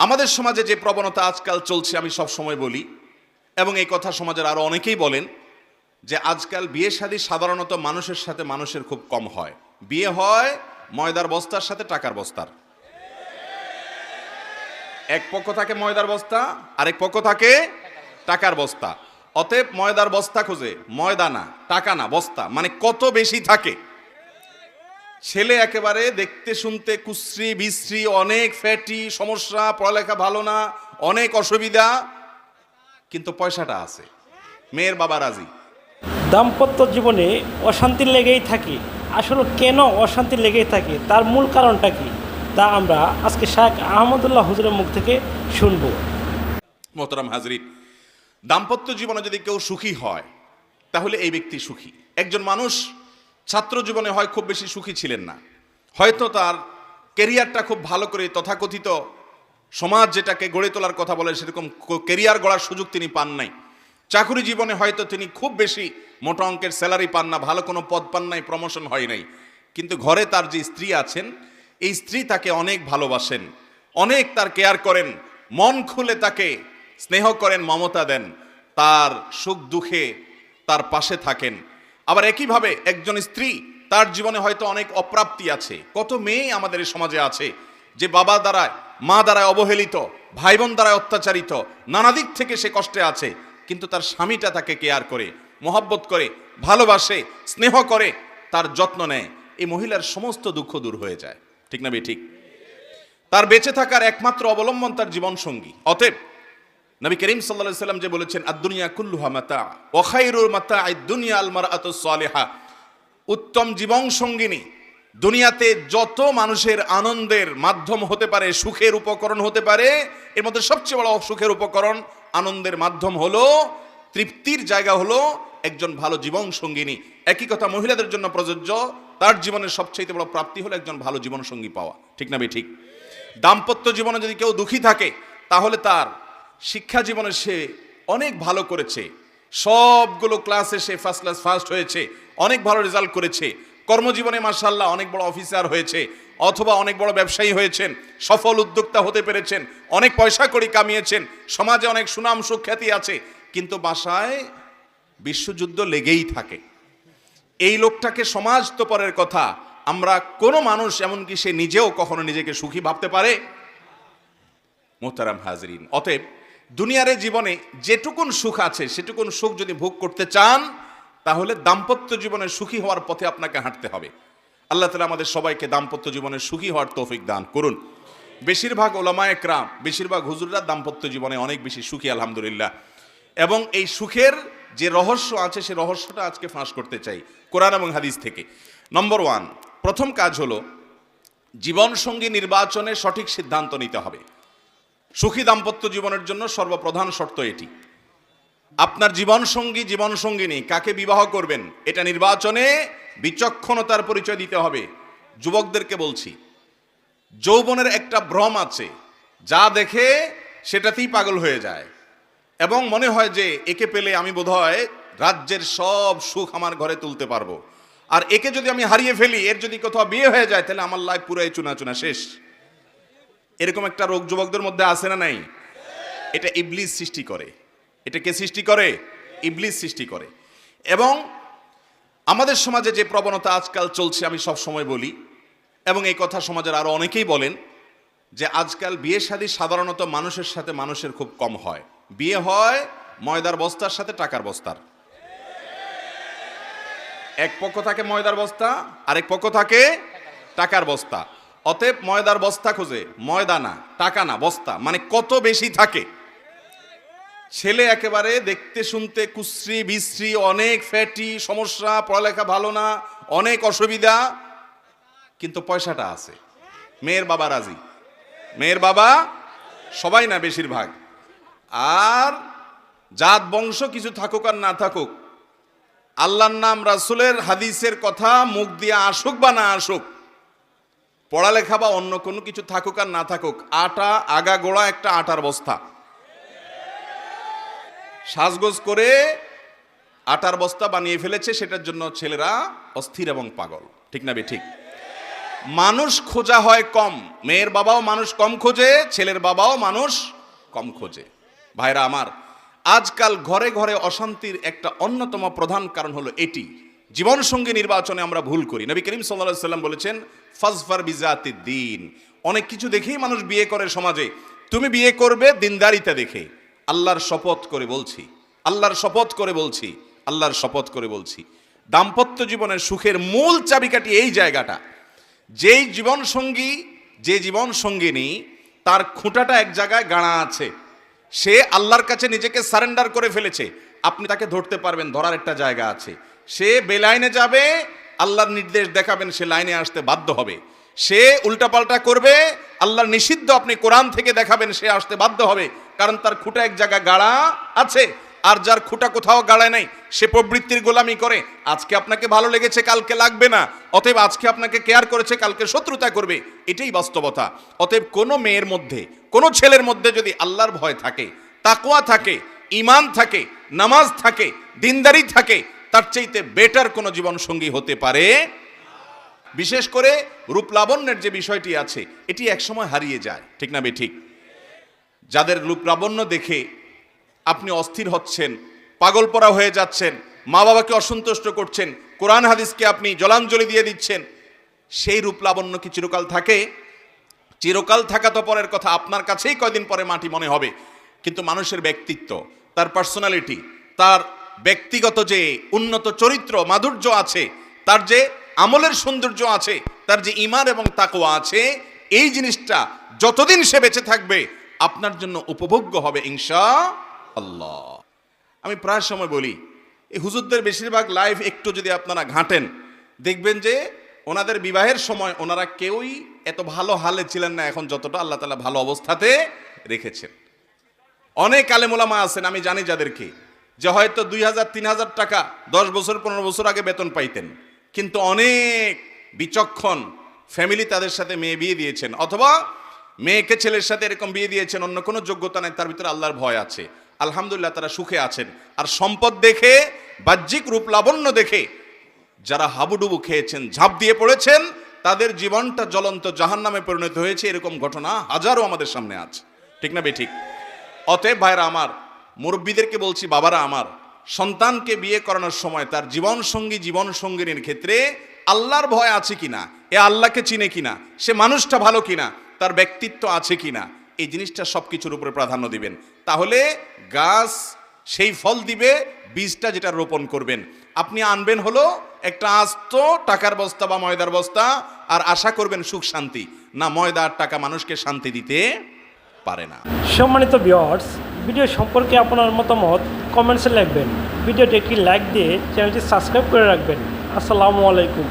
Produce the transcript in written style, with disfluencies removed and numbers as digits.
আমাদের সমাজে যে প্রবণতা আজকাল চলছে, আমি সব সময় বলি এবং এই কথা সমাজের আরো অনেকেই বলেন, যে আজকাল বিয়ে শাদী সাধারণত মানুষের সাথে মানুষের খুব কম হয়। বিয়ে হয় ময়দার বস্তার সাথে টাকার বস্তার। এক পক্ষ থাকে ময়দার বস্তা, আরেক পক্ষ থাকে টাকার বস্তা। অতএব ময়দার বস্তা খোঁজে, ময়দা না, টাকা না, বস্তা, মানে কত বেশি থাকে। ছেলে একেবারে দেখতে শুনতে কুশ্রী বিশ্রী, অনেক ফ্যাটি, সমস্যা, পড়ালেখা ভালো না, অনেক অসুবিধা, কিন্তু পয়সাটা আছে, মেয়ের বাবা রাজি। দাম্পত্য জীবনে অশান্তি লেগেই থাকে। আসলে কেন অশান্তি লেগেই থাকে, তার মূল কারণটা কি, তা আমরা আজকে শায়েখ আহমদুল্লাহ হুজুরের মুখ থেকে শুনবো। মোহতারাম হাজরিন, দাম্পত্য জীবনে যদি কেউ সুখী হয় তাহলে এই ব্যক্তি সুখী। একজন মানুষ ছাত্র জীবনে হয় খুব বেশি সুখী ছিলেন না, হয়তো তার ক্যারিয়ারটা খুব ভালো করে তথাকথিত সমাজ যেটাকে গড়ে তোলার কথা বলে সেরকম ক্যারিয়ার গড়ার সুযোগ তিনি পান নাই। চাকরি জীবনে হয়তো তিনি খুব বেশি মোটা অঙ্কের স্যালারি পান না, ভালো কোনো পদ পান নাই, প্রমোশন হয় নাই, কিন্তু ঘরে তার যে স্ত্রী আছেন, এই স্ত্রী তাকে অনেক ভালোবাসেন, অনেক তার কেয়ার করেন, মন খুলে তাকে স্নেহ করেন, মমতা দেন, তার সুখ দুঃখে তার পাশে থাকেন। আবার একইভাবে একজন স্ত্রী, তার জীবনে হয়তো অনেক অপ্রাপ্তি আছে। কত মেয়ে আমাদের এই সমাজে আছে যে বাবা দ্বারায়, মা দ্বারায় অবহেলিত, ভাই বোন দ্বারায় অত্যাচারিত, নানা দিক থেকে সে কষ্টে আছে, কিন্তু তার স্বামীটা তাকে কেয়ার করে, মহব্বত করে, ভালোবাসে, স্নেহ করে, তার যত্ন নেয়। এই মহিলার সমস্ত দুঃখ দূর হয়ে যায়, ঠিক না ঠিক? তার বেঁচে থাকার একমাত্র অবলম্বন তার জীবন সঙ্গী। অতএব নবী করিম সাল্লাল্লাহু আলাইহি সাল্লাম যে বলেছেন, আদ-দুনিয়া কুল্লুহা মাতা ওয়া খায়রুল মাতা'আদ দুনিয়া আল মারআতুস সালিহা, উত্তম জীবন সঙ্গিনী দুনিয়াতে যত মানুষের আনন্দের মাধ্যম হতে পারে, সুখের উপকরণ হতে পারে, এর মধ্যে সবচেয়ে বড় সুখের উপকরণ, আনন্দের মাধ্যম হলো, তৃপ্তির জায়গা হলো একজন ভালো জীবন সঙ্গিনী। একই কথা মহিলাদের জন্য প্রযোজ্য, তার জীবনের সবচেয়ে বড় প্রাপ্তি হলো একজন ভালো জীবন সঙ্গী পাওয়া, ঠিক না ঠিক? দাম্পত্য জীবনে যদি কেউ দুঃখী থাকে তাহলে তার শিক্ষা জীবনে সে অনেক ভালো করেছে, সবগুলো ক্লাসে সে ফার্স্ট ক্লাস ফার্স্ট হয়েছে, অনেক ভালো রেজাল্ট করেছে, কর্মজীবনে মাশাআল্লাহ অনেক বড় অফিসার হয়েছে, অথবা অনেক বড় ব্যবসায়ী হয়েছেন, সফল উদ্যোক্তা হতে পেরেছেন, অনেক পয়সা কড়ি কামিয়েছেন, সমাজে অনেক সুনাম সুখ্যাতি আছে, কিন্তু বাসায় বিশ্বযুদ্ধ লেগেই থাকে। এই লোকটাকে সমাজ তো পরের কথা, আমরা কোনো মানুষ এমনকি সে নিজেও কখনো নিজেকে সুখী ভাবতে পারে? মোহতারাম হাজরিন, অতএব দুনিয়ার জীবনে যেটুকুন সুখ আছে সেটুকুন সুখ যদি ভোগ করতে চান তাহলে দাম্পত্য জীবনে সুখী হওয়ার পথে আপনাকে হাঁটতে হবে। আল্লাহ তাআলা আমাদের সবাইকে দাম্পত্য জীবনে সুখী হওয়ার তৌফিক দান করুন। বেশিরভাগ ওলামায়ে কেরাম, বেশিরভাগ হুজুররা দাম্পত্য জীবনে অনেক বেশি সুখী আলহামদুলিল্লাহ। এবং এই সুখের যে রহস্য আছে সে রহস্যটা আজকে ফাঁস করতে চাই কোরআন এবং হাদিস থেকে। নম্বর 1, প্রথম কাজ হলো জীবনসঙ্গী নির্বাচনে সঠিক সিদ্ধান্ত নিতে হবে। সুখী দাম্পত্য জীবনের জন্য সর্বপ্রধান শর্ত এটি। আপনার জীবনসঙ্গিনী কাকে বিবাহ করবেন এটা নির্বাচনে বিচক্ষণতার পরিচয় দিতে হবে। যুবকদেরকে বলছি, যৌবনের একটা ভ্রম আছে, যা দেখে সেটাতেই পাগল হয়ে যায় এবং মনে হয় যে একে পেলে আমি বোধহয় রাজ্যের সব সুখ আমার ঘরে তুলতে পারবো, আর একে যদি আমি হারিয়ে ফেলি, এর যদি কোথাও বিয়ে হয়ে যায় তাহলে আমার লাইফ পুরাই চুনা চুনা শেষ। এরকম একটা রোগ যুবকদের মধ্যে আছে না নাই? এটা ইবলিস সৃষ্টি করে। এটা কে সৃষ্টি করে? ইবলিস সৃষ্টি করে। এবং আমাদের সমাজে যে প্রবণতা আজকাল চলছে, আমি সব সময় বলি এবং এই কথা সমাজের আরো অনেকেই বলেন, যে আজকাল বিয়ে শাদী সাধারণত মানুষের সাথে মানুষের খুব কম হয়। বিয়ে হয় ময়দার বস্তার সাথে টাকার বস্তার। এক পক্ষ থাকে ময়দার বস্তা, আরেক পক্ষ থাকে টাকার বস্তা। অতএব ময়দার বস্তা খোঁজে, ময়দা না, টাকা না, বস্তা, মানে কত বেশি থাকে। ছেলে একেবারে দেখতে শুনতে কুশ্রী বিশ্রী, অনেক ফ্যাটি, সমস্যা, পড়ালেখা ভালো না, অনেক অসুবিধা, কিন্তু পয়সাটা আছে, মেয়ের বাবা রাজি। মেয়ের বাবা সবাই না, বেশিরভাগ। আর জাত বংশ কিছু থাকুক আর না থাকুক, আল্লাহর নাম রাসূলের হাদিসের কথা মুখ দিয়ে আসুক বা না আসুক, পড়ালেখা বা অন্য কোনো কিছু থাকুক আর না থাকুক, আটা আগা গোড়া একটা আটার বস্তা, সাজগোজ করে আটার বস্তা বানিয়ে ফেলেছে। সেটার জন্য ছেলেরা অস্থির এবং পাগল, ঠিক না ঠিক? মানুষ খোঁজা হয় কম, মেয়ের বাবাও মানুষ কম খোঁজে, ছেলের বাবাও মানুষ কম খোঁজে। ভাইরা আমার, আজকাল ঘরে ঘরে অশান্তির একটা অন্যতম প্রধান কারণ হলো এটি, জীবনসঙ্গী নির্বাচনে আমরা ভুল করি। নবী করিম সাল্লাল্লাহু আলাইহি ওয়াসাল্লাম বলেছেন, ফাজফার বিজাতিদ দ্বীন। অনেক কিছু দেখেই মানুষ বিয়ে করে সমাজে, তুমি বিয়ে করবে দিনদারিতা দেখে। আল্লাহর শপথ করে বলছি, আল্লাহর শপথ করে বলছি, আল্লাহর শপথ করে বলছি, দাম্পত্য জীবনের সুখের মূল চাবিকাঠি এই জায়গাটা। যেই জীবনসঙ্গী, যে জীবনসঙ্গিনী তার খুঁটাটা এক জায়গায় গাড়া আছে, সে আল্লাহর কাছে নিজেকে সারেন্ডার করে ফেলেছে, আপনি তাকে ধরতে পারবেন, ধরার একটা জায়গা আছে। সে বেলাইনে যাবে, আল্লাহর নির্দেশ দেখাবেন, সে লাইনে আসতে বাধ্য হবে। সে উল্টাপাল্টা করবে, আল্লাহর নিষিদ্ধ আপনি কোরআন থেকে দেখাবেন, সে আসতে বাধ্য হবে, কারণ তার খুঁটা এক জায়গায় গাড়া আছে। আর যার খুঁটা কোথাও গাড়ায় নাই, সে প্রবৃত্তির গোলামি করে। আজকে আপনাকে ভালো লেগেছে, কালকে লাগবে না। অতএব আজকে আপনাকে কেয়ার করেছে, কালকে শত্রুতা করবে, এটাই বাস্তবতা। অতএব কোনো মেয়ের মধ্যে, কোনো ছেলের মধ্যে যদি আল্লাহর ভয় থাকে, তাকওয়া থাকে, ঈমান থাকে, নামাজ থাকে, দিনদারি থাকে, তার চাইতে বেটার কোনো জীবনসঙ্গী হতে পারে। বিশেষ করে রূপ লাবণ্যের যে বিষয়টি আছে, এটি একসময় হারিয়ে যায়, ঠিক না বে ঠিক? যাদের রূপ লাবণ্য দেখে আপনি অস্থির হচ্ছেন, পাগলপরা হয়ে যাচ্ছেন, মা বাবাকে অসন্তুষ্ট করছেন, কোরআন হাদিসকে আপনি জলাঞ্জলি দিয়ে দিচ্ছেন, সেই রূপ লাবণ্য কি চিরকাল থাকে? চিরকাল থাকা তো পরের কথা, আপনার কাছেই কয়দিন পরে মাটি মনে হবে। কিন্তু মানুষের ব্যক্তিত্ব, তার পার্সোনালিটি, তার ব্যক্তিগত যে উন্নত চরিত্র মাধুর্য আছে, তার যে আমলের সৌন্দর্য আছে, তার যে ঈমান এবং তাকওয়া আছে, এই জিনিসটা যতদিন সে বেঁচে থাকবে আপনার জন্য উপভোগ্য হবে ইনশাআল্লাহ। আমি প্রায় সময় বলি, এই হুজুরদের বেশিরভাগ লাইফ একটু যদি আপনারা ঘাঁটেন, দেখবেন যে ওনাদের বিবাহের সময় ওনারা কেউই এত ভালো হালে ছিলেন না এখন যতটা আল্লাহ তাআলা ভালো অবস্থাতে রেখেছেন। অনেক আলেম ওলামা আছেন, আমি জানি যাদেরকে, যে হয়তো 2000-3000 টাকা 10 বছর 15 বছর আগে বেতন পাইতেন, কিন্তু অনেক বিচক্ষণ ফ্যামিলি তাদের সাথে মেয়ে বিয়ে দিয়েছেন, অথবা মেয়েকে ছেলের সাথে এরকম বিয়ে দিয়েছেন, অন্য কোনো যোগ্যতা নেই, তার ভিতরে আল্লাহর ভয় আছে, আলহামদুলিল্লাহ তারা সুখে আছেন। আর সম্পদ দেখে, বাহ্যিক রূপ লাবণ্য দেখে যারা হাবুডুবু খেয়েছেন, ঝাঁপ দিয়ে পড়েছেন, তাদের জীবনটা জ্বলন্ত জাহান্নামে পরিণত হয়েছে, এরকম ঘটনা হাজারো আমাদের সামনে আছে, ঠিক না বে ঠিক? অতএব ভাইরা আমার, মুরব্বীদেরকে বলছি, বাবারা আমার, সন্তানকে বিয়ে করানোর সময় তার জীবনসঙ্গী জীবনসঙ্গিনীর ক্ষেত্রে আল্লাহর ভয় আছে কিনা, এ আল্লাহকে চিনে কিনা, সে মানুষটা ভালো কিনা, তার ব্যক্তিত্ব আছে কিনা, এই জিনিসটা সব কিছুর উপরে প্রাধান্য দিবেন। তাহলে গাছ সেই ফল দিবে, বীজটা যেটা রোপণ করবেন। আপনি আনবেন হলো একটা আস্ত টাকার বস্তা বা ময়দার বস্তা, আর আশা করবেন সুখ শান্তি। না, ময়দা আর টাকা মানুষকে শান্তি দিতে পারে না। সম্মানিত ভিউয়ার্স, ভিডিও সম্পর্কে আপনার মতামত কমেন্টসে লিখবেন। ভিডিওটি একটি লাইক দিয়ে চ্যানেলটি সাবস্ক্রাইব করে রাখবেন। আসসালামু আলাইকুম।